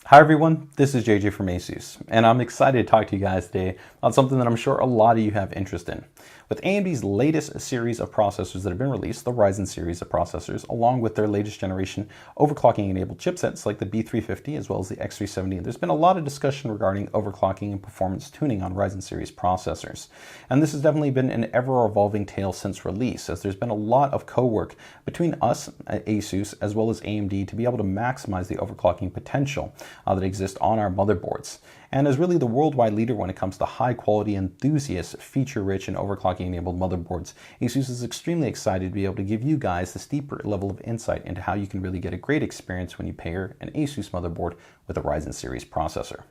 Hi everyone, this is JJ from ASUS, and I'm excited to talk to you guys today about something that I'm sure a lot of you have interest in. With AMD's latest series of processors that have been released, the Ryzen series of processors, along with their latest generation overclocking enabled chipsets like the B350 as well as the X370, there's been a lot of discussion regarding overclocking and performance tuning on Ryzen series processors. And this has definitely been an ever-evolving tale since release, as there's been a lot of co-work between us at ASUS as well as AMD to be able to maximize the overclocking potential that exist on our motherboards. And as really the worldwide leader when it comes to high quality enthusiast, feature-rich and overclocking enabled motherboards, ASUS is extremely excited to be able to give you guys this deeper level of insight into how you can really get a great experience when you pair an ASUS motherboard with a Ryzen series processor.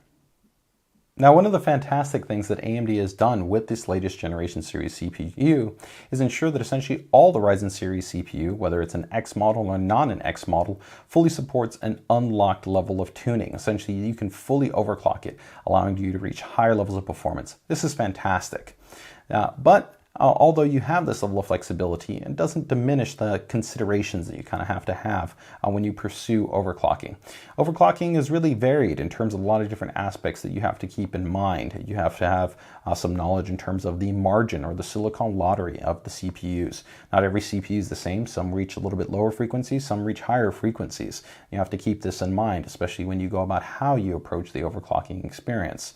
Now, one of the fantastic things that AMD has done with this latest generation series CPU is ensure that essentially all the Ryzen series CPU, whether it's an X model or not an X model, fully supports an unlocked level of tuning. Essentially, you can fully overclock it, allowing you to reach higher levels of performance. This is fantastic. Although you have this level of flexibility, it doesn't diminish the considerations that you kind of have when you pursue overclocking. Overclocking is really varied in terms of a lot of different aspects that you have to keep in mind. You have to have some knowledge in terms of the margin or the silicon lottery of the CPUs. Not every CPU is the same. Some reach a little bit lower frequencies, some reach higher frequencies. You have to keep this in mind, especially when you go about how you approach the overclocking experience.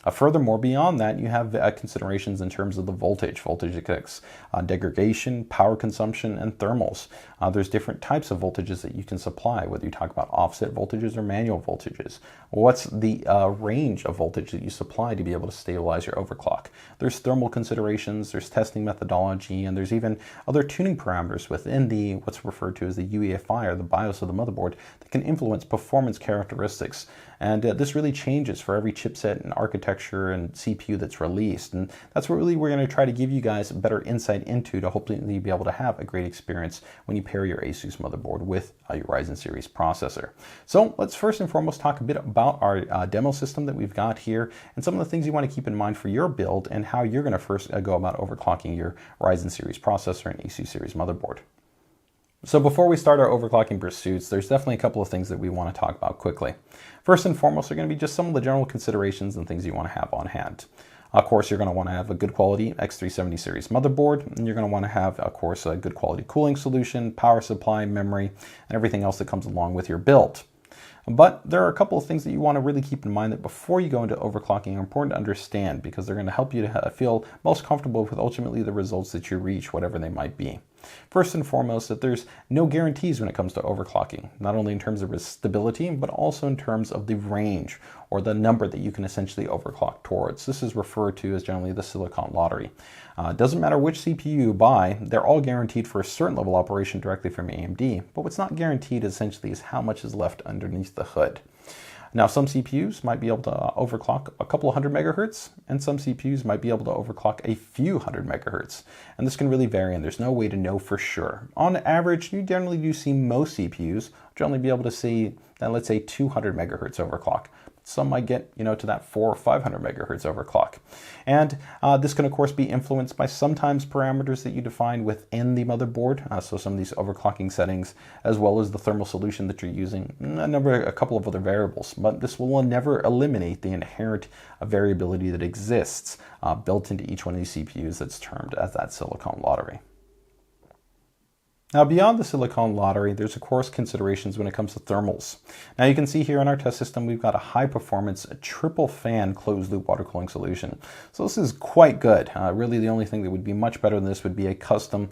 Furthermore, beyond that, you have considerations in terms of the voltage affects degradation, power consumption, and thermals. There's different types of voltages that you can supply, whether you talk about offset voltages or manual voltages. What's the range of voltage that you supply to be able to stabilize your overclock? There's thermal considerations, there's testing methodology, and there's even other tuning parameters within the what's referred to as the Uefi, or the BIOS of the motherboard, that can influence performance characteristics. And this really changes for every chipset and architecture and CPU that's released. And that's what really we're going to try to give you guys better insight into to hopefully be able to have a great experience when you pair your ASUS motherboard with your Ryzen series processor. So let's first and foremost talk a bit about our demo system that we've got here and some of the things you want to keep in mind for your build and how you're going to first go about overclocking your Ryzen series processor and ASUS series motherboard. So before we start our overclocking pursuits, there's definitely a couple of things that we want to talk about quickly. First and foremost are going to be just some of the general considerations and things you want to have on hand. Of course, you're going to want to have a good quality X370 series motherboard, and you're going to want to have, of course, a good quality cooling solution, power supply, memory, and everything else that comes along with your build. But there are a couple of things that you want to really keep in mind that before you go into overclocking are important to understand, because they're going to help you to feel most comfortable with ultimately the results that you reach, whatever they might be. First and foremost, that there's no guarantees when it comes to overclocking, not only in terms of stability, but also in terms of the range or the number that you can essentially overclock towards. This is referred to as generally the silicon lottery. It doesn't matter which CPU you buy, they're all guaranteed for a certain level of operation directly from AMD, but what's not guaranteed essentially is how much is left underneath the hood. Now, some CPUs might be able to overclock a couple of hundred megahertz, and some CPUs might be able to overclock a few hundred megahertz. And this can really vary, and there's no way to know for sure. On average, you generally do see most CPUs generally be able to see, let's say, 200 megahertz overclock. Some might get, to that 400 or 500 megahertz overclock. And this can, of course, be influenced by sometimes parameters that you define within the motherboard. So some of these overclocking settings, as well as the thermal solution that you're using, a couple of other variables. But this will never eliminate the inherent variability that exists built into each one of these CPUs that's termed as that silicon lottery. Now, beyond the silicon lottery, there's of course considerations when it comes to thermals. Now, you can see here in our test system, we've got a high-performance triple fan closed-loop water cooling solution. So this is quite good. Really, the only thing that would be much better than this would be a custom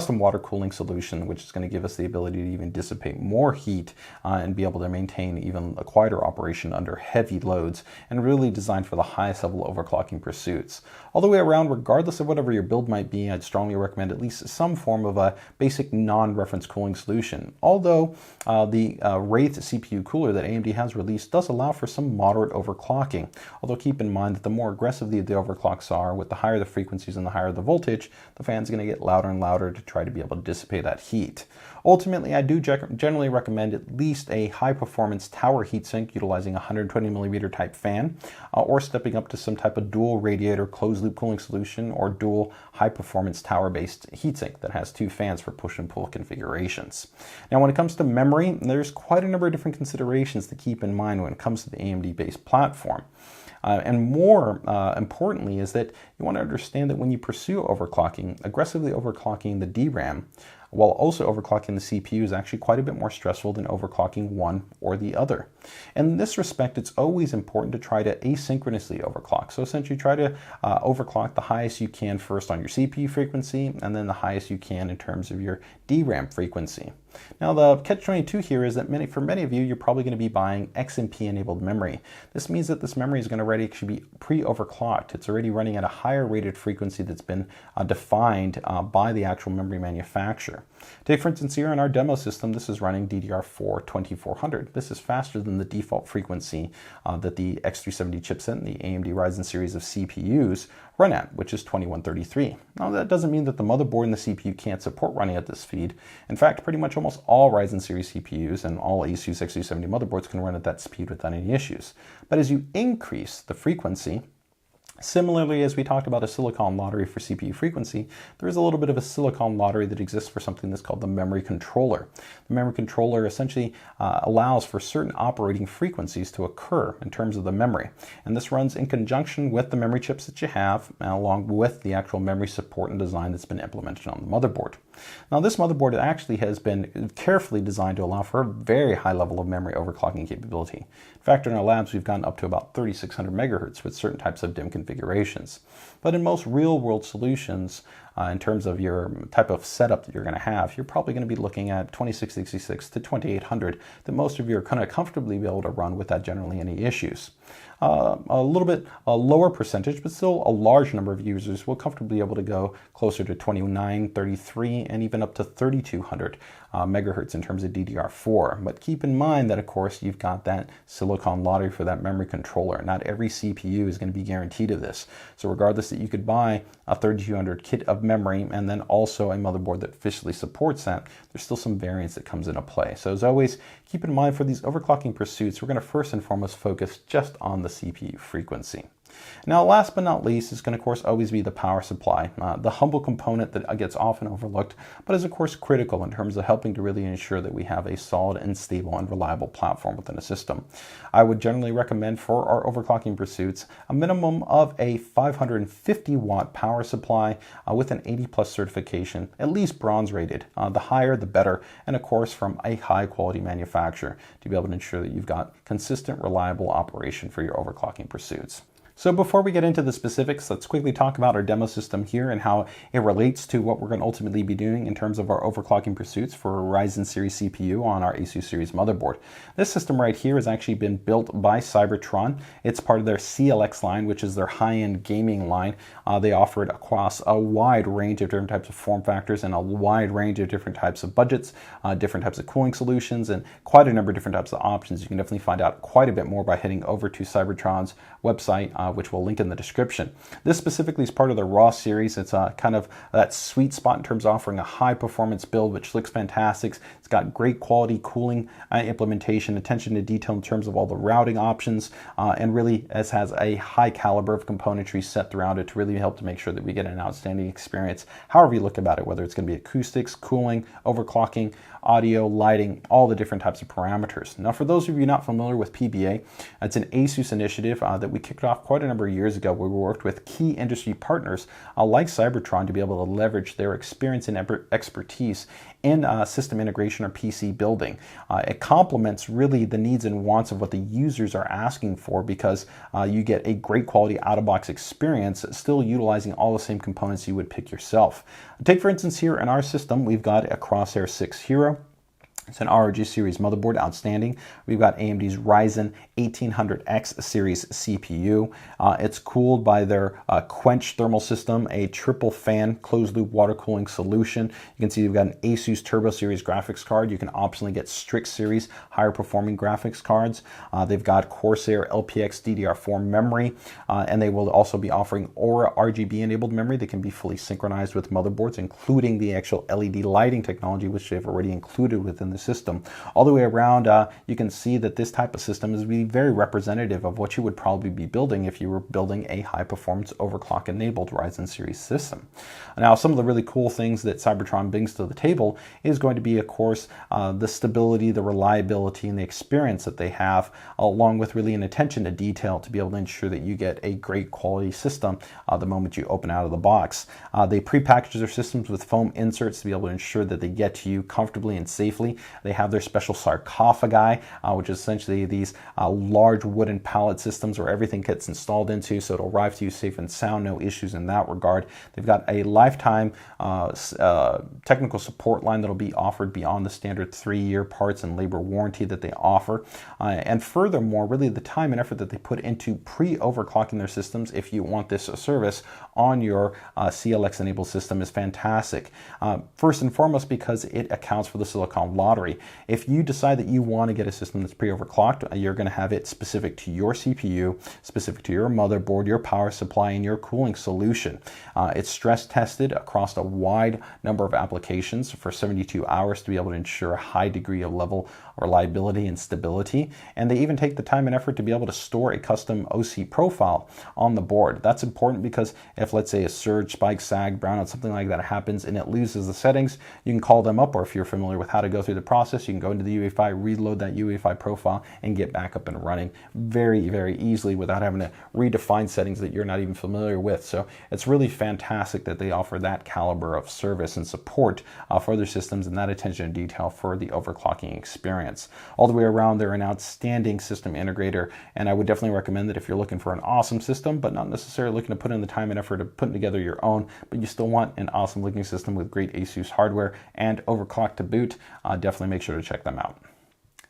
water cooling solution, which is going to give us the ability to even dissipate more heat and be able to maintain even a quieter operation under heavy loads, and really designed for the highest level overclocking pursuits. All the way around, regardless of whatever your build might be, I'd strongly recommend at least some form of a basic non-reference cooling solution. Although the Wraith CPU cooler that AMD has released does allow for some moderate overclocking. Although keep in mind that the more aggressive the overclocks are, with the higher the frequencies and the higher the voltage, the fan's going to get louder and louder to try to be able to dissipate that heat. Ultimately, I do generally recommend at least a high-performance tower heatsink utilizing a 120 millimeter type fan, or stepping up to some type of dual radiator closed-loop cooling solution or dual high-performance tower-based heatsink that has 2 fans for push and pull configurations. Now, when it comes to memory, there's quite a number of different considerations to keep in mind when it comes to the AMD-based platform. And more importantly is that you want to understand that when you pursue overclocking, aggressively overclocking the DRAM, while also overclocking the CPU is actually quite a bit more stressful than overclocking one or the other. In this respect, it's always important to try to asynchronously overclock. So essentially try to overclock the highest you can first on your CPU frequency, and then the highest you can in terms of your DRAM frequency. Now the catch-22 here is that for many of you, you're probably going to be buying XMP enabled memory. This means that this memory is going to already actually be pre-overclocked. It's already running at a higher rated frequency that's been defined by the actual memory manufacturer. Take for instance here in our demo system, this is running DDR4 2400. This is faster than the default frequency that the X370 chipset and the AMD Ryzen series of CPUs run at, which is 2133. Now that doesn't mean that the motherboard and the CPU can't support running at this speed. In fact, pretty much almost all Ryzen series CPUs and all ASUS X370 motherboards can run at that speed without any issues. But as you increase the frequency, similarly, as we talked about a silicon lottery for CPU frequency, there is a little bit of a silicon lottery that exists for something that's called the memory controller. The memory controller essentially allows for certain operating frequencies to occur in terms of the memory. And this runs in conjunction with the memory chips that you have, along with the actual memory support and design that's been implemented on the motherboard. Now, this motherboard actually has been carefully designed to allow for a very high level of memory overclocking capability. In fact, in our labs, we've gotten up to about 3600 megahertz with certain types of DIMM configurations. But in most real-world solutions, in terms of your type of setup that you're going to have, you're probably going to be looking at 2666 to 2800 that most of you are kind of comfortably be able to run without generally any issues. A little bit a lower percentage, but still a large number of users will comfortably be able to go closer to 29, 33, and even up to 3200 megahertz in terms of DDR4. But keep in mind that, of course, you've got that silicon lottery for that memory controller. Not every CPU is going to be guaranteed of this. So regardless that you could buy a 3200 kit of memory and then also a motherboard that officially supports that, there's still some variance that comes into play. So as always, keep in mind for these overclocking pursuits, we're going to first and foremost focus just on the CPU frequency. Now, last but not least is going to, of course, always be the power supply, the humble component that gets often overlooked, but is, of course, critical in terms of helping to really ensure that we have a solid and stable and reliable platform within a system. I would generally recommend for our overclocking pursuits a minimum of a 550 watt power supply with an 80 plus certification, at least bronze rated. The higher, the better, and of course, from a high quality manufacturer to be able to ensure that you've got consistent, reliable operation for your overclocking pursuits. So before we get into the specifics, let's quickly talk about our demo system here and how it relates to what we're going to ultimately be doing in terms of our overclocking pursuits for a Ryzen series CPU on our ASUS series motherboard. This system right here has actually been built by Cybertron. It's part of their CLX line, which is their high-end gaming line. They offer it across a wide range of different types of form factors and a wide range of different types of budgets, different types of cooling solutions, and quite a number of different types of options. You can definitely find out quite a bit more by heading over to Cybertron's website, which we'll link in the description. This specifically is part of the Raw series. It's kind of that sweet spot in terms of offering a high performance build, which looks fantastic. It's got great quality cooling implementation, attention to detail in terms of all the routing options, and really has a high caliber of componentry set throughout it to really help to make sure that we get an outstanding experience, however you look about it, whether it's going to be acoustics, cooling, overclocking, audio, lighting, all the different types of parameters. Now, for those of you not familiar with PBA, it's an ASUS initiative that we kicked off quite a number of years ago, where we worked with key industry partners like Cybertron to be able to leverage their experience and expertise in system integration or PC building. It complements really the needs and wants of what the users are asking for, because you get a great quality out-of-box experience, still utilizing all the same components you would pick yourself. Take for instance here in our system, we've got a Crosshair 6 Hero. It's an ROG series motherboard, outstanding. We've got AMD's Ryzen 1800X series CPU. It's cooled by their Quench thermal system, a triple fan closed loop water cooling solution. You can see you've got an ASUS Turbo series graphics card. You can optionally get Strix series higher performing graphics cards. They've got Corsair LPX DDR4 memory, and they will also be offering Aura RGB enabled memory that can be fully synchronized with motherboards, including the actual LED lighting technology, which they've already included within the system. All the way around, you can see that this type of system is really very representative of what you would probably be building if you were building a high performance overclock enabled Ryzen series system. Now, some of the really cool things that Cybertron brings to the table is going to be, of course, the stability, the reliability, and the experience that they have, along with really an attention to detail to be able to ensure that you get a great quality system the moment you open out of the box. They pre-package their systems with foam inserts to be able to ensure that they get to you comfortably and safely. They have their special sarcophagi, which is essentially these large wooden pallet systems where everything gets installed into, so it'll arrive to you safe and sound, no issues in that regard. They've got a lifetime technical support line that'll be offered beyond the standard 3-year parts and labor warranty that they offer. And furthermore, really the time and effort that they put into pre-overclocking their systems, if you want this service on your CLX enabled system, is fantastic. First and foremost, because it accounts for the silicon lottery. If you decide that you want to get a system that's pre-overclocked, you're going to have it specific to your CPU, specific to your motherboard, your power supply, and your cooling solution. It's stress tested across a wide number of applications for 72 hours to be able to ensure a high degree of level reliability and stability. And they even take the time and effort to be able to store a custom OC profile on the board. That's important because if, let's say, a surge, spike, sag, brownout, something like that happens and it loses the settings, you can call them up, or if you're familiar with how to go through the process, you can go into the Uefi, reload that Uefi profile, and get back up and running very, very easily without having to redefine settings that you're not even familiar with. So it's really fantastic that they offer that caliber of service and support for their systems and that attention to detail for the overclocking experience. All the way around, they're an outstanding system integrator, and I would definitely recommend that if you're looking for an awesome system, but not necessarily looking to put in the time and effort of putting together your own, but you still want an awesome looking system with great ASUS hardware and overclock to boot, definitely make sure to check them out.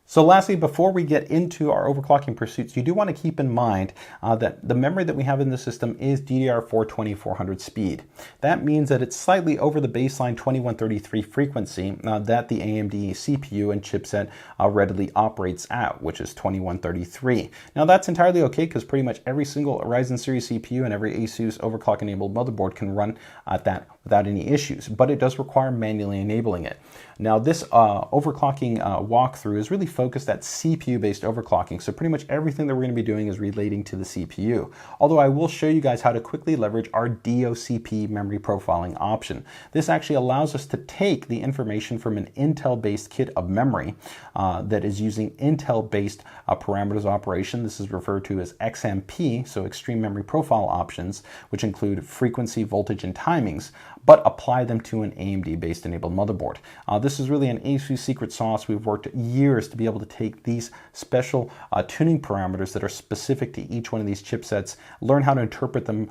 So lastly, before we get into our overclocking pursuits, you do want to keep in mind that the memory that we have in the system is DDR4 2400 speed. That means that it's slightly over the baseline 2133 frequency that the AMD CPU and chipset readily operates at, which is 2133. Now that's entirely okay because pretty much every single Ryzen series CPU and every ASUS overclock enabled motherboard can run at that without any issues, but it does require manually enabling it. Now this overclocking walkthrough is really focused at CPU-based overclocking, so pretty much everything that we're going to be doing is relating to the CPU. Although I will show you guys how to quickly leverage our DOCP memory profiling option. This actually allows us to take the information from an Intel-based kit of memory that is using Intel-based parameters of operation. This is referred to as XMP, so Extreme Memory Profile Options, which include frequency, voltage, and timings, but apply them to an AMD-based enabled motherboard. This is really an ASUS secret sauce. We've worked years to be able to take these special tuning parameters that are specific to each one of these chipsets, learn how to interpret them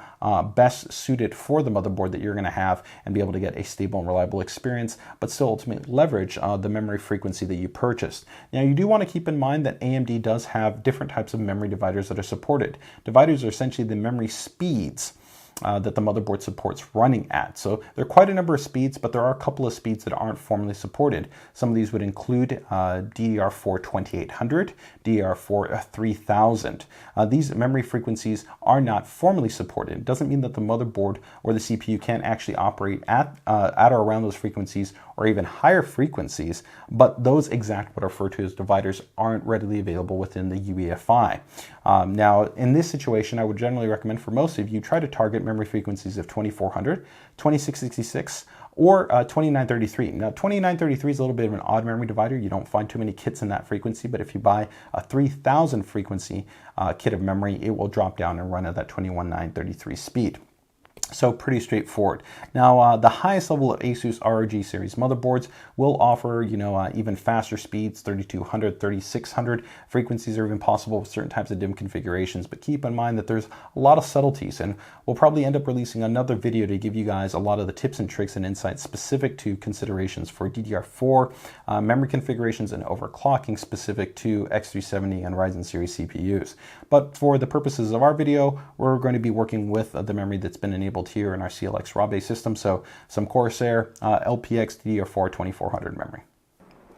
best suited for the motherboard that you're going to have, and be able to get a stable and reliable experience, but still ultimately leverage the memory frequency that you purchased. Now, you do want to keep in mind that AMD does have different types of memory dividers that are supported. Dividers are essentially the memory speeds that the motherboard supports running at. So there are quite a number of speeds, but there are a couple of speeds that aren't formally supported. Some of these would include DDR4 2800, DDR4 3000. These memory frequencies are not formally supported. It doesn't mean that the motherboard or the CPU can't actually operate at or around those frequencies or even higher frequencies, but those exact what are referred to as dividers aren't readily available within the Uefi. Now, in this situation, I would generally recommend for most of you try to target memory frequencies of 2400, 2666, or 2933. Now, 2933 is a little bit of an odd memory divider. You don't find too many kits in that frequency, but if you buy a 3000 frequency kit of memory, it will drop down and run at that 21933 speed. So pretty straightforward. Now, the highest level of ASUS ROG series motherboards will offer, even faster speeds, 3200, 3600 frequencies are even possible with certain types of DIMM configurations. But keep in mind that there's a lot of subtleties, and we'll probably end up releasing another video to give you guys a lot of the tips and tricks and insights specific to considerations for DDR4 memory configurations and overclocking specific to X370 and Ryzen series CPUs. But for the purposes of our video, we're going to be working with the memory that's been enabled here in our CLX raw-based system, so some Corsair LPX DDR4 2400 memory.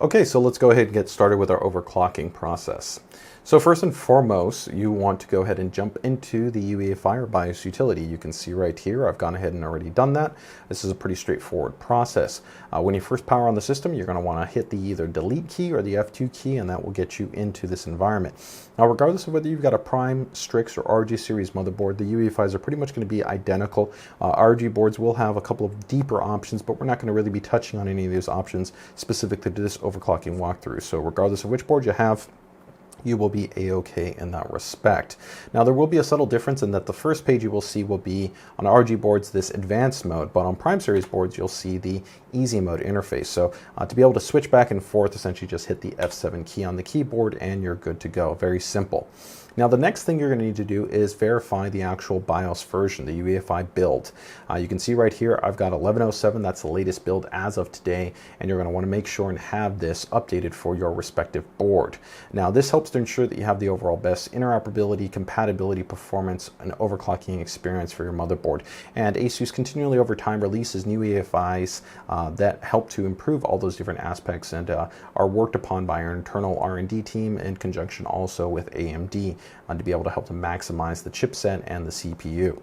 Okay, so let's go ahead and get started with our overclocking process. So first and foremost, you want to go ahead and jump into the Uefi or BIOS utility. You can see right here, I've gone ahead and already done that. This is a pretty straightforward process. When you first power on the system, you're going to want to hit the either delete key or the F2 key, and that will get you into this environment. Now, regardless of whether you've got a Prime, Strix, or ROG series motherboard, the Uefis are pretty much going to be identical. ROG boards will have a couple of deeper options, but we're not going to really be touching on any of those options specific to this overclocking walkthrough. So regardless of which board you have, you will be a-okay in that respect. Now, there will be a subtle difference in that the first page you will see will be on RG boards this advanced mode, but on Prime series boards you'll see the easy mode interface. So to be able to switch back and forth, essentially just hit the F7 key on the keyboard and you're good to go. Very simple. Now, the next thing you're going to need to do is verify the actual BIOS version, the Uefi build. You can see right here, I've got 1107. That's the latest build as of today, and you're going to want to make sure and have this updated for your respective board. Now, this helps to ensure that you have the overall best interoperability, compatibility, performance, and overclocking experience for your motherboard. And ASUS continually over time releases new Uefis that help to improve all those different aspects and are worked upon by our internal R&D team in conjunction also with AMD. To be able to help to maximize the chipset and the CPU.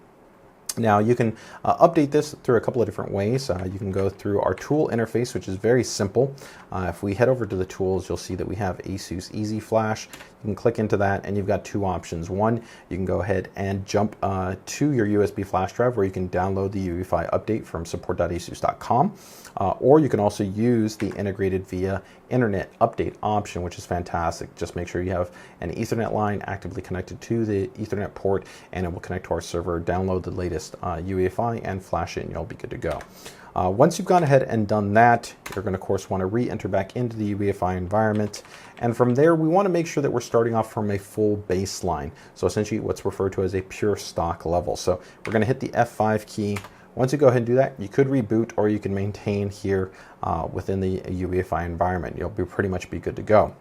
Now, you can update this through a couple of different ways. You can go through our tool interface, which is very simple. If we head over to the tools, you'll see that we have ASUS Easy Flash. You can click into that and you've got two options. One, you can go ahead and jump to your USB flash drive where you can download the Uefi update from support.asus.com. Or you can also use the integrated via internet update option, which is fantastic. Just make sure you have an Ethernet line actively connected to the Ethernet port, and it will connect to our server, download the latest Uefi, and flash it, and you'll be good to go. Once you've gone ahead and done that, you're going to, of course, want to re-enter back into the Uefi environment. And from there, we want to make sure that we're starting off from a full baseline. So essentially what's referred to as a pure stock level. So we're going to hit the F5 key. Once you go ahead and do that, you could reboot or you can maintain here within the Uefi environment. You'll pretty much be good to go.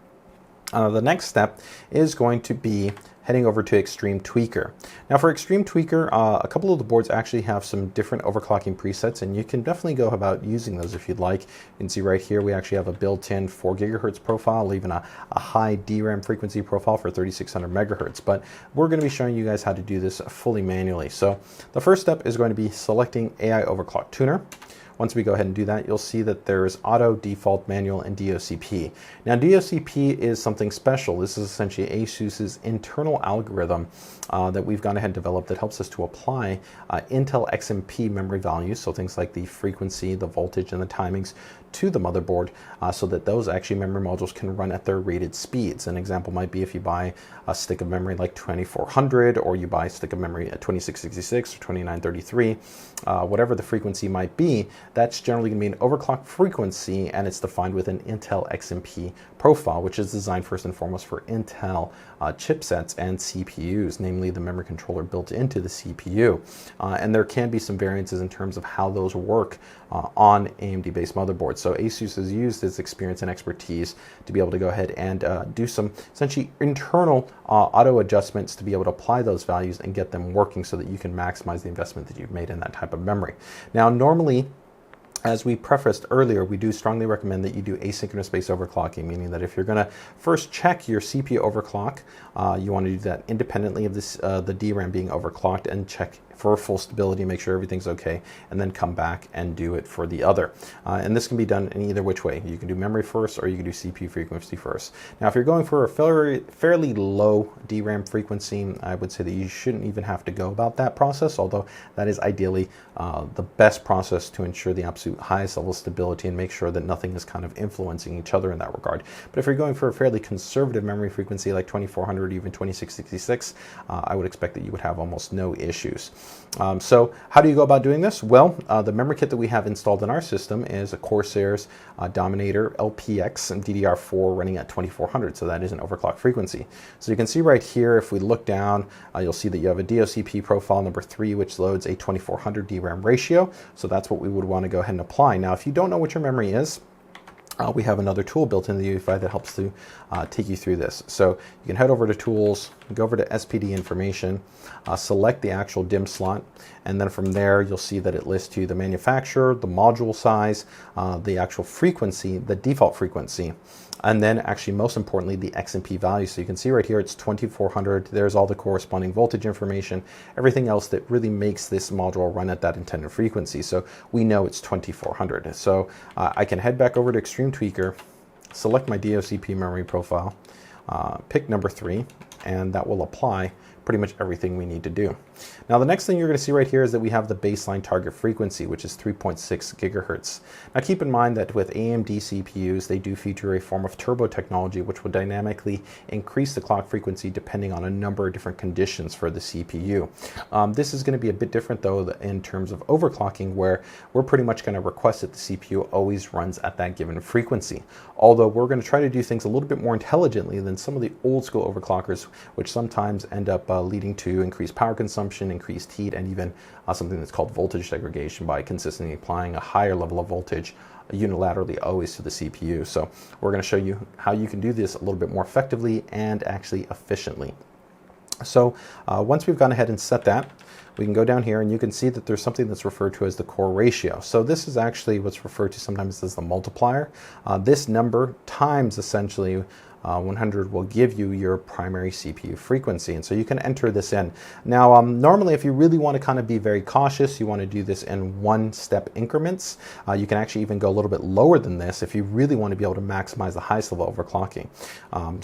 The next step is going to be heading over to Extreme Tweaker. Now, for Extreme Tweaker, a couple of the boards actually have some different overclocking presets, and you can definitely go about using those if you'd like. You can see right here we actually have a built-in 4 gigahertz profile, even a high DRAM frequency profile for 3600 megahertz. But we're going to be showing you guys how to do this fully manually. So the first step is going to be selecting AI Overclock Tuner. Once we go ahead and do that, you'll see that there's auto, default, manual, and DOCP. Now, DOCP is something special. This is essentially ASUS's internal algorithm that we've gone ahead and developed that helps us to apply Intel XMP memory values, so things like the frequency, the voltage, and the timings, to the motherboard so that those actually memory modules can run at their rated speeds. An example might be if you buy a stick of memory like 2400, or you buy a stick of memory at 2666 or 2933, whatever the frequency might be, that's generally going to be an overclock frequency, and it's defined with an Intel XMP profile, which is designed first and foremost for Intel chipsets and CPUs, namely the memory controller built into the CPU. And there can be some variances in terms of how those work on AMD-based motherboards. So ASUS has used its experience and expertise to be able to go ahead and do some essentially internal auto adjustments to be able to apply those values and get them working so that you can maximize the investment that you've made in that type of memory. Now, normally, as we prefaced earlier, we do strongly recommend that you do asynchronous-based overclocking, meaning that if you're going to first check your CPU overclock, you want to do that independently of this, the DRAM being overclocked, and check for full stability, make sure everything's okay, and then come back and do it for the other. And this can be done in either which way. You can do memory first, or you can do CPU frequency first. Now, if you're going for a fairly low DRAM frequency, I would say that you shouldn't even have to go about that process, although that is ideally the best process to ensure the absolute highest level of stability and make sure that nothing is kind of influencing each other in that regard. But if you're going for a fairly conservative memory frequency like 2400, even 2666, I would expect that you would have almost no issues. So how do you go about doing this? Well, the memory kit that we have installed in our system is a Corsair's Dominator LPX and DDR4 running at 2400, so that is an overclock frequency. So you can see right here, if we look down, you'll see that you have a DOCP profile number 3, which loads a 2400 DRAM ratio, so that's what we would want to go ahead and apply. Now, if you don't know what your memory is, we have another tool built into the Uefi that helps to take you through this. So you can head over to Tools, go over to SPD Information, select the actual DIMM slot, and then from there you'll see that it lists you the manufacturer, the module size, the actual frequency, the default frequency, and then actually most importantly the X and P value. So you can see right here it's 2400, there's all the corresponding voltage information, everything else that really makes this module run at that intended frequency. So we know it's 2400. So I can head back over to Extreme Tweaker, select my DOCP memory profile, pick number 3, and that will apply pretty much everything we need to do. Now the next thing you're going to see right here is that we have the baseline target frequency, which is 3.6 gigahertz. Now keep in mind that with AMD CPUs, they do feature a form of turbo technology which will dynamically increase the clock frequency depending on a number of different conditions for the CPU. This is going to be a bit different though in terms of overclocking, where we're pretty much going to request that the CPU always runs at that given frequency. Although we're going to try to do things a little bit more intelligently than some of the old school overclockers, which sometimes end up leading to increased power consumption, increased heat, and even something that's called voltage degradation by consistently applying a higher level of voltage unilaterally always to the CPU. So we're going to show you how you can do this a little bit more effectively and actually efficiently. So once we've gone ahead and set that, we can go down here and you can see that there's something that's referred to as the core ratio. So this is actually what's referred to sometimes as the multiplier. This number times essentially 100 will give you your primary CPU frequency, and so you can enter this in. Now normally if you really want to kind of be very cautious, you want to do this in one-step increments. You can actually even go a little bit lower than this if you really want to be able to maximize the highest level overclocking.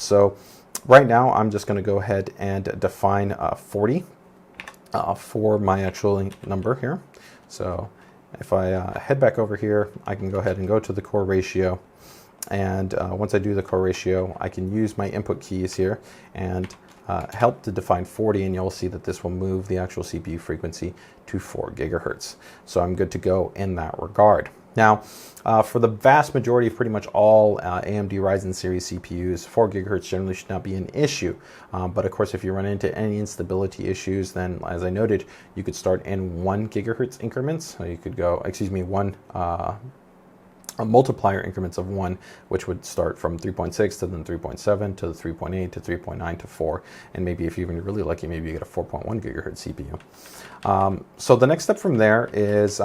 So right now I'm just going to go ahead and define 40 for my actual number here. So if I head back over here, I can go ahead and go to the core ratio. And once I do the core ratio, I can use my input keys here and help to define 40, and you'll see that this will move the actual CPU frequency to 4 gigahertz. So I'm good to go in that regard. Now, for the vast majority of pretty much all AMD Ryzen series CPUs, 4 gigahertz generally should not be an issue. But of course, if you run into any instability issues, then as I noted, you could start in 1 gigahertz increments. So you could go, multiplier increments of 1, which would start from 3.6 to then 3.7 to 3.8 to 3.9 to 4, and maybe if you're even really lucky, maybe you get a 4.1 gigahertz CPU. So the next step from there is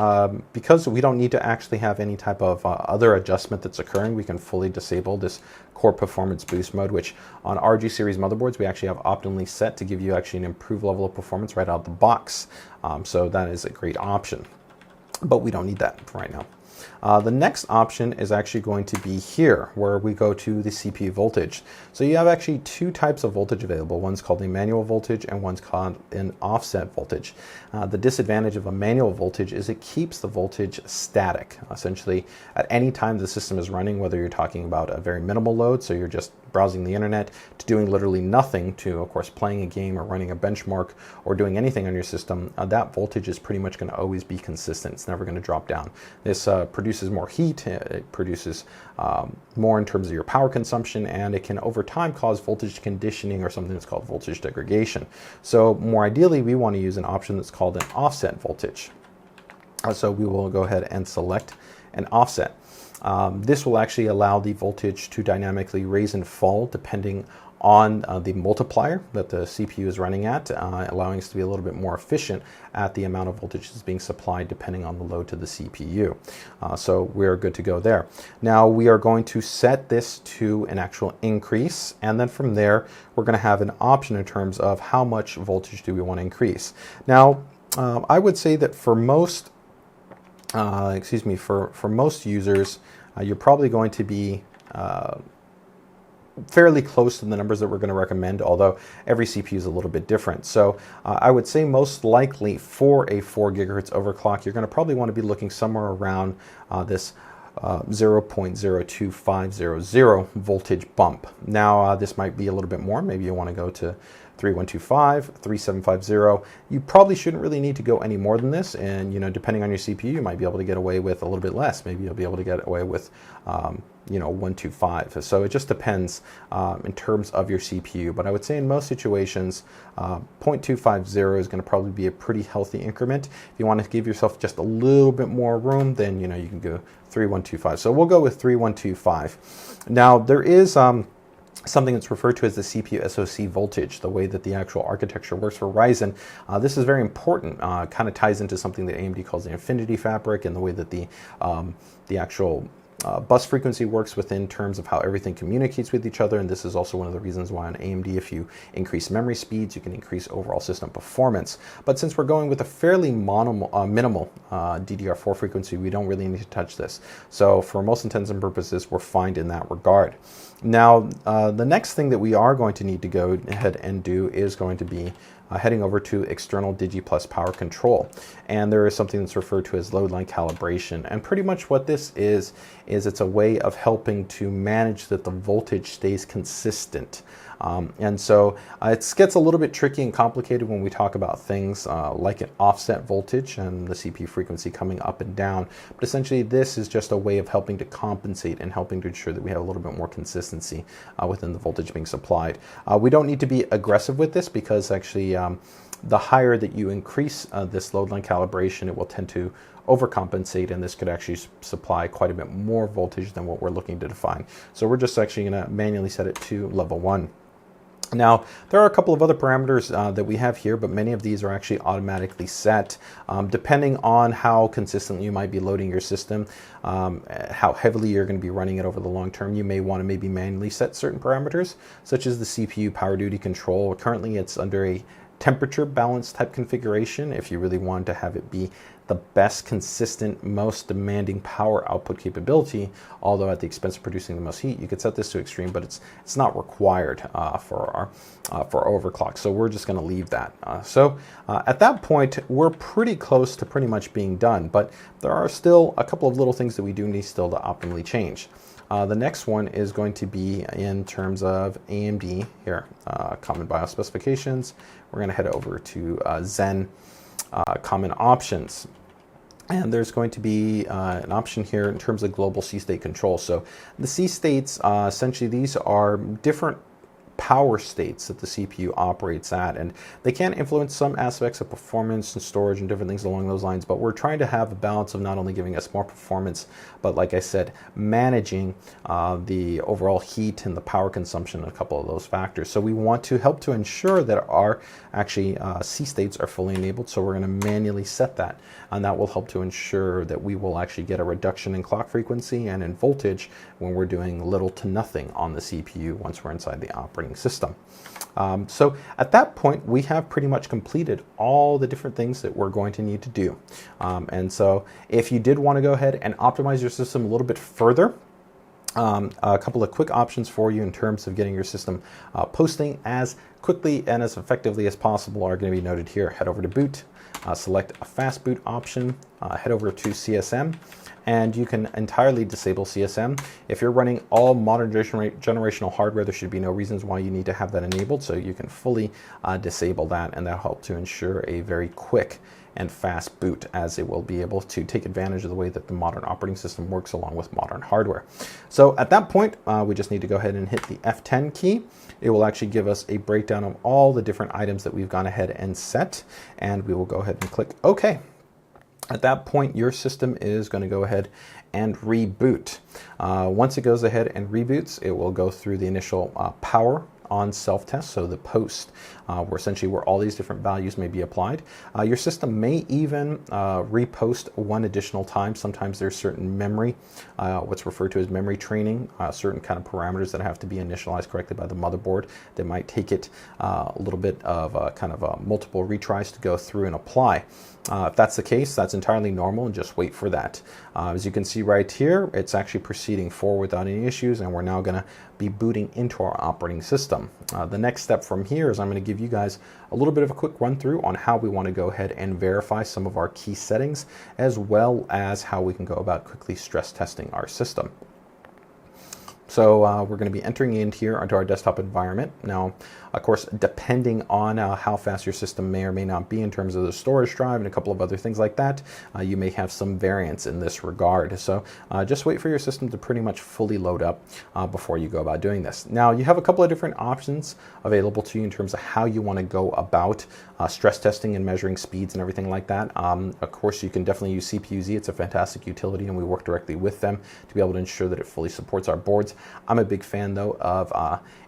because we don't need to actually have any type of other adjustment that's occurring, we can fully disable this core performance boost mode, which on RG series motherboards we actually have optimally set to give you actually an improved level of performance right out the box. So that is a great option, but we don't need that right now. The next option is actually going to be here, where we go to the CPU voltage. So you have actually two types of voltage available. One's called a manual voltage and one's called an offset voltage. The disadvantage of a manual voltage is it keeps the voltage static. Essentially, at any time the system is running, whether you're talking about a very minimal load, so you're just browsing the internet, to doing literally nothing, to of course playing a game or running a benchmark or doing anything on your system, that voltage is pretty much going to always be consistent. It's never going to drop down. This produces more heat, it produces more in terms of your power consumption, and it can over time cause voltage conditioning or something that's called voltage degradation. So more ideally, we want to use an option that's called an offset voltage. So we will go ahead and select an offset. This will actually allow the voltage to dynamically raise and fall depending on the multiplier that the CPU is running at, allowing us to be a little bit more efficient at the amount of voltage that's being supplied depending on the load to the CPU. So we're good to go there. Now we are going to set this to an actual increase, and then from there we're going to have an option in terms of how much voltage do we want to increase. Now I would say that for most for most users, you're probably going to be fairly close to the numbers that we're going to recommend, although every CPU is a little bit different. So I would say most likely for a 4 gigahertz overclock, you're going to probably want to be looking somewhere around this 0.02500 voltage bump. Now this might be a little bit more. Maybe you want to go to 3125, 3750. You probably shouldn't really need to go any more than this, and depending on your CPU, you might be able to get away with a little bit less. Maybe you'll be able to get away with 125. So it just depends in terms of your CPU, but I would say in most situations 0.250 is going to probably be a pretty healthy increment. If you want to give yourself just a little bit more room, then you can go 3125. So we'll go with 3125. Now there is something that's referred to as the CPU SoC voltage, the way that the actual architecture works for Ryzen. This is very important, kind of ties into something that AMD calls the Infinity Fabric, and the way that the actual bus frequency works within terms of how everything communicates with each other. And this is also one of the reasons why on AMD, if you increase memory speeds, you can increase overall system performance. But since we're going with a fairly minimal DDR4 frequency, we don't really need to touch this. So for most intents and purposes, we're fine in that regard. Now, the next thing that we are going to need to go ahead and do is going to be heading over to external DigiPlus power control. And there is something that's referred to as load line calibration. And pretty much what this is it's a way of helping to manage that the voltage stays consistent. And so it gets a little bit tricky and complicated when we talk about things like an offset voltage and the CPU frequency coming up and down. But essentially, this is just a way of helping to compensate and helping to ensure that we have a little bit more consistency within the voltage being supplied. We don't need to be aggressive with this, because actually the higher that you increase this load line calibration, it will tend to overcompensate, and this could actually supply quite a bit more voltage than what we're looking to define. So we're just actually going to manually set it to level 1. Now, there are a couple of other parameters that we have here, but many of these are actually automatically set. Depending on how consistently you might be loading your system, how heavily you're going to be running it over the long term, you may want to maybe manually set certain parameters, such as the CPU power duty control. Currently, it's under a temperature balance type configuration. If you really want to have it be the best consistent, most demanding power output capability, although at the expense of producing the most heat, you could set this to extreme, but it's not required for overclock. So we're just going to leave that. At that point, we're pretty close to pretty much being done, but there are still a couple of little things that we do need still to optimally change. The next one is going to be in terms of AMD here, common BIOS specifications. We're going to head over to Zen common options. And there's going to be an option here in terms of global C-state control. So the C-states, essentially these are different power states that the CPU operates at, and they can influence some aspects of performance and storage and different things along those lines, but we're trying to have a balance of not only giving us more performance, but like I said, managing the overall heat and the power consumption, a couple of those factors. So we want to help to ensure that our actually C states are fully enabled, so we're going to manually set that, and that will help to ensure that we will actually get a reduction in clock frequency and in voltage when we're doing little to nothing on the CPU once we're inside the operating system. So at that point, we have pretty much completed all the different things that we're going to need to do. And so if you did want to go ahead and optimize your system a little bit further, a couple of quick options for you in terms of getting your system posting as quickly and as effectively as possible are going to be noted here. Head over to boot, select a fast boot option, head over to CSM, and you can entirely disable CSM. If you're running all modern generational hardware, there should be no reasons why you need to have that enabled, so you can fully disable that, and that'll help to ensure a very quick and fast boot, as it will be able to take advantage of the way that the modern operating system works along with modern hardware. So at that point, we just need to go ahead and hit the F10 key. It will actually give us a breakdown of all the different items that we've gone ahead and set, and we will go ahead and click OK. At that point, your system is going to go ahead and reboot. Once it goes ahead and reboots, it will go through the initial power on self-test, so the post, where all these different values may be applied. Your system may even repost one additional time. Sometimes there's certain memory, what's referred to as memory training, certain kind of parameters that have to be initialized correctly by the motherboard that might take it a little bit of multiple retries to go through and apply. If that's the case, that's entirely normal, and just wait for that. As you can see right here, it's actually proceeding forward without any issues, and we're now going to be booting into our operating system. system. The next step from here is I'm going to give you guys a little bit of a quick run through on how we want to go ahead and verify some of our key settings, as well as how we can go about quickly stress testing our system. So we're going to be entering in here onto our desktop environment. Now, of course, depending on how fast your system may or may not be in terms of the storage drive and a couple of other things like that, you may have some variance in this regard. So just wait for your system to pretty much fully load up before you go about doing this. Now, you have a couple of different options available to you in terms of how you want to go about stress testing and measuring speeds and everything like that. Of course, you can definitely use CPU-Z. It's a fantastic utility, and we work directly with them to be able to ensure that it fully supports our boards. I'm a big fan, though, of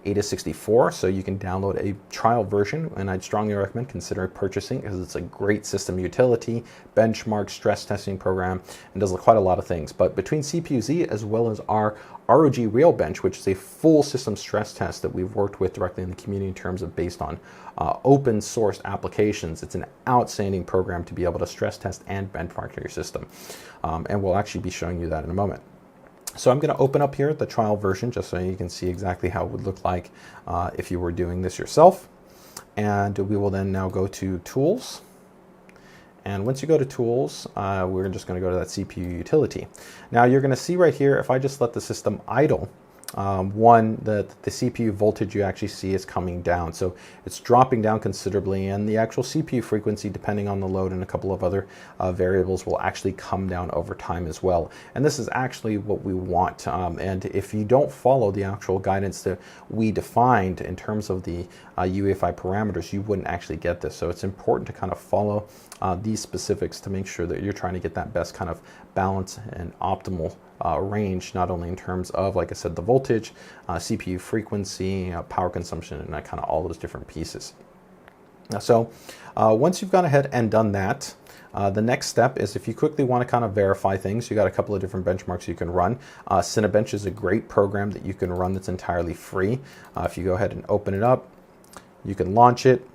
ADA 64, so you can download a trial version, and I'd strongly recommend considering purchasing because it's a great system utility, benchmark, stress testing program, and does quite a lot of things. But between CPU-Z as well as our ROG RealBench, which is a full system stress test that we've worked with directly in the community in terms of based on open source applications, it's an outstanding program to be able to stress test and benchmark your system. And we'll actually be showing you that in a moment. So I'm going to open up here the trial version just so you can see exactly how it would look like if you were doing this yourself. And we will then now go to Tools. And once you go to Tools, we're just going to go to that CPU utility. Now you're going to see right here, if I just let the system idle, the CPU voltage you actually see is coming down. So it's dropping down considerably, and the actual CPU frequency, depending on the load and a couple of other variables, will actually come down over time as well. And this is actually what we want. And if you don't follow the actual guidance that we defined in terms of the Uefi parameters, you wouldn't actually get this. So it's important to kind of follow these specifics to make sure that you're trying to get that best kind of balance and optimal range, not only in terms of, like I said, the voltage, CPU frequency, power consumption, and kind of all those different pieces. So once you've gone ahead and done that, the next step is if you quickly want to kind of verify things, you got a couple of different benchmarks you can run. Cinebench is a great program that you can run that's entirely free. If you go ahead and open it up, you can launch it.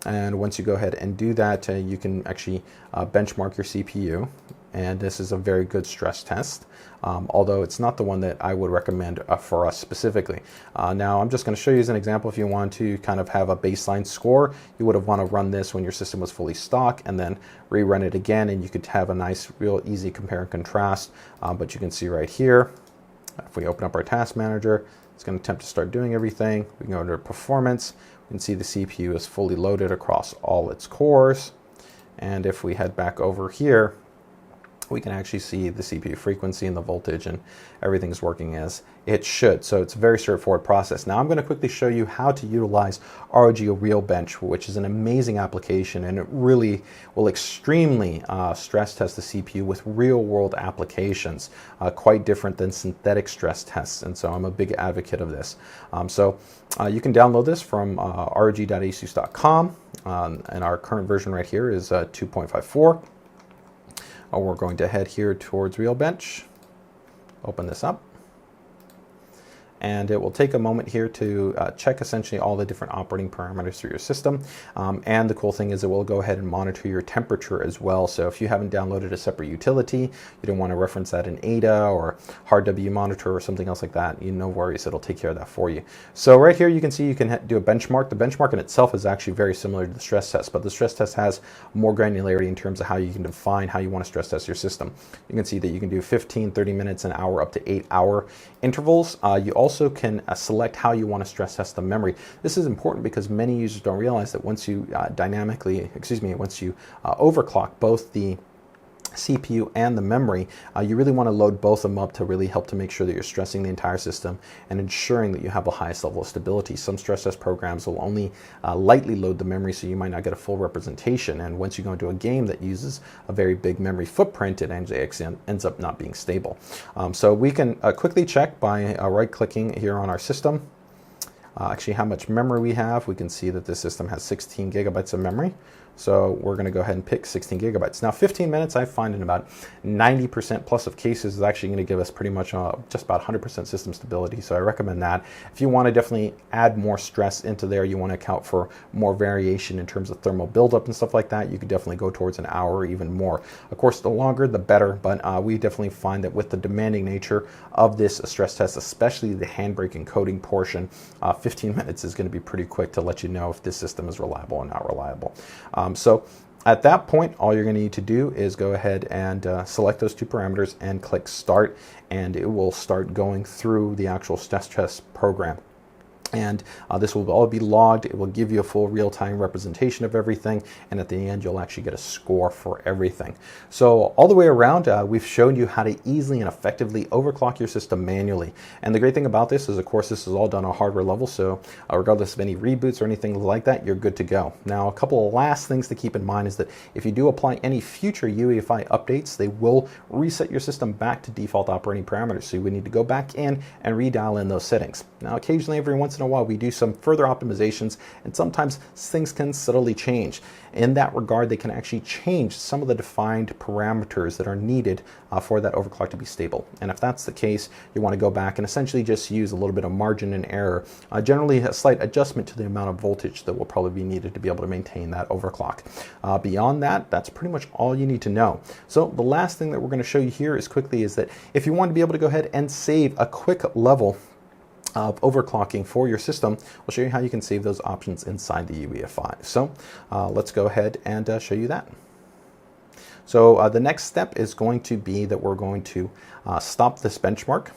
And once you go ahead and do that, you can actually benchmark your CPU. And this is a very good stress test, although it's not the one that I would recommend for us specifically. Now, I'm just going to show you as an example. If you want to kind of have a baseline score, you would have want to run this when your system was fully stock and then rerun it again, and you could have a nice, real easy compare and contrast. But you can see right here, if we open up our task manager, it's going to attempt to start doing everything. We can go to performance. We can see the CPU is fully loaded across all its cores. And if we head back over here, we can actually see the CPU frequency and the voltage, and everything's working as it should. So it's a very straightforward process. Now I'm going to quickly show you how to utilize ROG RealBench, which is an amazing application, and it really will extremely stress test the CPU with real world applications, quite different than synthetic stress tests. And so I'm a big advocate of this. You can download this from rog.asus.com, and our current version right here is 2.54. We're going to head here towards RealBench, open this up, and it will take a moment here to check essentially all the different operating parameters through your system. And the cool thing is it will go ahead and monitor your temperature as well. So if you haven't downloaded a separate utility, you don't want to reference that in Ada or HardW Monitor or something else like that, no worries, it'll take care of that for you. So right here you can see you can do a benchmark. The benchmark in itself is actually very similar to the stress test, but the stress test has more granularity in terms of how you can define how you want to stress test your system. You can see that you can do 15, 30 minutes, an hour, up to 8-hour intervals. You also select how you want to stress test the memory. This is important because many users don't realize that once you overclock both the CPU and the memory, you really want to load both of them up to really help to make sure that you're stressing the entire system and ensuring that you have the highest level of stability. Some stress test programs will only lightly load the memory, so you might not get a full representation. And once you go into a game that uses a very big memory footprint, it ends up not being stable. So we can quickly check by right-clicking here on our system. Actually how much memory we have. We can see that this system has 16 gigabytes of memory. So we're going to go ahead and pick 16 gigabytes. Now 15 minutes I find in about 90% plus of cases is actually going to give us pretty much just about 100% system stability. So I recommend that. If you want to definitely add more stress into there, you want to account for more variation in terms of thermal buildup and stuff like that, you could definitely go towards an hour or even more. Of course, the longer the better, but we definitely find that with the demanding nature of this stress test, especially the Handbrake encoding portion, 15 minutes is going to be pretty quick to let you know if this system is reliable or not reliable. So at that point, all you're going to need to do is go ahead and select those two parameters and click Start, and it will start going through the actual stress test program. And this will all be logged. It will give you a full real-time representation of everything, and at the end you'll actually get a score for everything. So all the way around, we've shown you how to easily and effectively overclock your system manually. And the great thing about this is, of course, this is all done on hardware level, so regardless of any reboots or anything like that, you're good to go. Now, a couple of last things to keep in mind is that if you do apply any future Uefi updates, they will reset your system back to default operating parameters, so you would need to go back in and redial in those settings. Now, occasionally, every once in a while, we do some further optimizations, and sometimes things can subtly change. In that regard, they can actually change some of the defined parameters that are needed for that overclock to be stable. And if that's the case, you want to go back and essentially just use a little bit of margin and error, generally a slight adjustment to the amount of voltage that will probably be needed to be able to maintain that overclock. Beyond that, that's pretty much all you need to know. So the last thing that we're going to show you here is quickly is that if you want to be able to go ahead and save a quick level of overclocking for your system, we'll show you how you can save those options inside the Uefi. So let's go ahead and show you that. So the next step is going to be that we're going to stop this benchmark,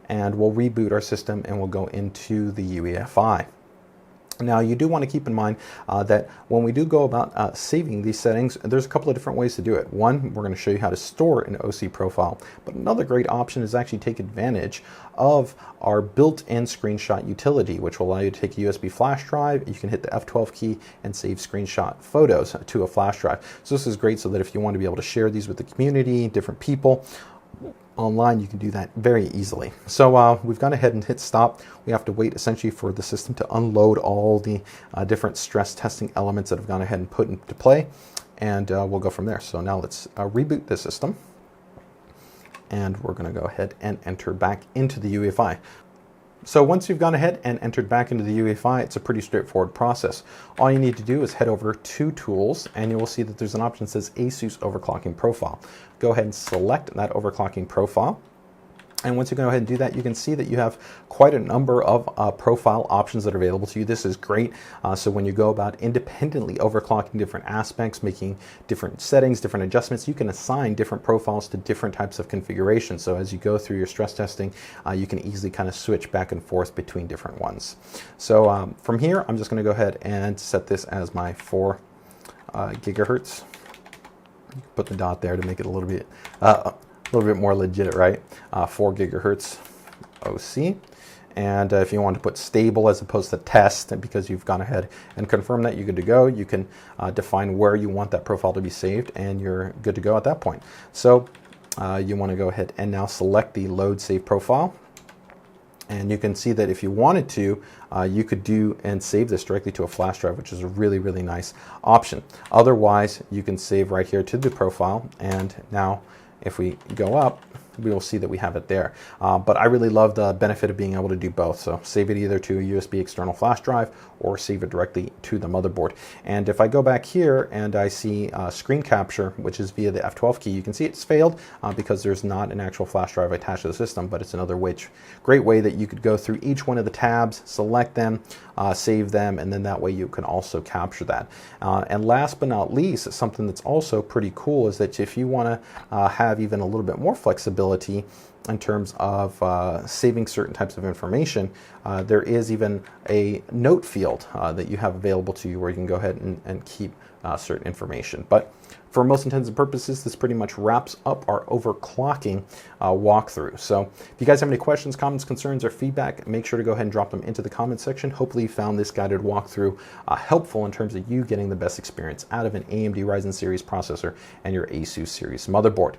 and we'll reboot our system and we'll go into the Uefi. Now, you do want to keep in mind that when we do go about saving these settings, there's a couple of different ways to do it. One, we're going to show you how to store an OC profile, but another great option is actually take advantage of our built-in screenshot utility, which will allow you to take a USB flash drive. You can hit the F12 key and save screenshot photos to a flash drive. So this is great so that if you want to be able to share these with the community, different people, online, you can do that very easily. So we've gone ahead and hit stop. We have to wait essentially for the system to unload all the different stress testing elements that have gone ahead and put into play, and we'll go from there. So now let's reboot the system, and we're going to go ahead and enter back into the Uefi. So once you've gone ahead and entered back into the Uefi, it's a pretty straightforward process. All you need to do is head over to Tools, and you will see that there's an option that says ASUS Overclocking Profile. Go ahead and select that overclocking profile. And once you go ahead and do that, you can see that you have quite a number of profile options that are available to you. This is great. So when you go about independently overclocking different aspects, making different settings, different adjustments, you can assign different profiles to different types of configurations. So as you go through your stress testing, you can easily kind of switch back and forth between different ones. So from here, I'm just going to go ahead and set this as my 4 gigahertz. Put the dot there to make it a little bit more legit, right? 4 gigahertz OC. And if you want to put stable as opposed to test, because you've gone ahead and confirmed that you're good to go, you can define where you want that profile to be saved, and you're good to go at that point. So you want to go ahead and now select the load save profile. And you can see that if you wanted to, you could do and save this directly to a flash drive, which is a really, really nice option. Otherwise, you can save right here to the profile, and now if we go up, we will see that we have it there. But I really love the benefit of being able to do both. So save it either to a USB external flash drive or save it directly to the motherboard. And if I go back here and I see screen capture, which is via the F12 key, you can see it's failed because there's not an actual flash drive attached to the system, but it's another great way that you could go through each one of the tabs, select them, save them, and then that way you can also capture that. And last but not least, something that's also pretty cool is that if you want to have even a little bit more flexibility in terms of saving certain types of information, there is even a note field that you have available to you where you can go ahead and keep certain information. But for most intents and purposes, this pretty much wraps up our overclocking walkthrough. So if you guys have any questions, comments, concerns, or feedback, make sure to go ahead and drop them into the comment section. Hopefully you found this guided walkthrough helpful in terms of you getting the best experience out of an AMD Ryzen series processor and your ASUS series motherboard.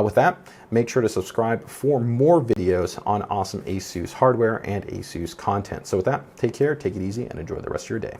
With that, make sure to subscribe for more videos on awesome ASUS hardware and ASUS content. So with that, take care, take it easy, and enjoy the rest of your day.